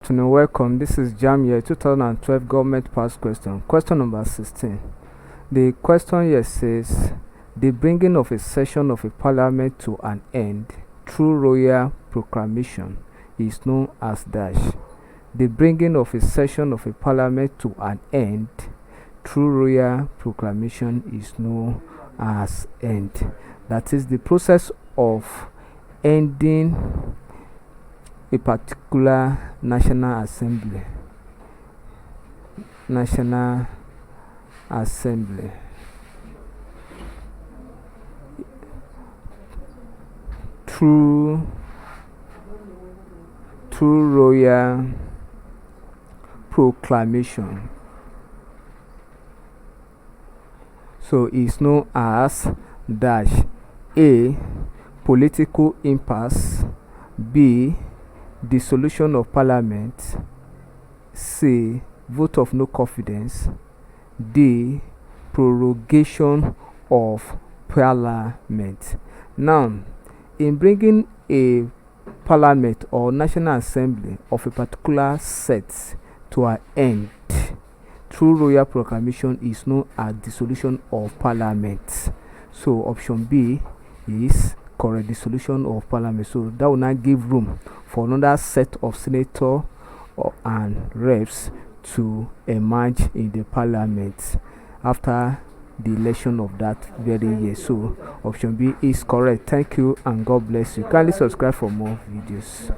afternoon, welcome. This is Jamb here, 2012 government past question. Question number 16. The question here says, the bringing of a session of a parliament to an end through royal proclamation is known as dash. The bringing of a session of a parliament to an end through royal proclamation is known as end. That is the process of ending a particular national assembly. Through royal proclamation. So it's known as dash. A. Political impasse. B. Dissolution of parliament. C. Vote of no confidence. D. Prorogation of parliament. Now, in bringing a parliament or national assembly of a particular set to an end through royal proclamation is known as dissolution of parliament. So option B is correct, dissolution of parliament. So that will not give room for another set of senators and reps to emerge in the parliament after the election of that very year. So option B is correct. Thank you and God bless you. Kindly subscribe for more videos.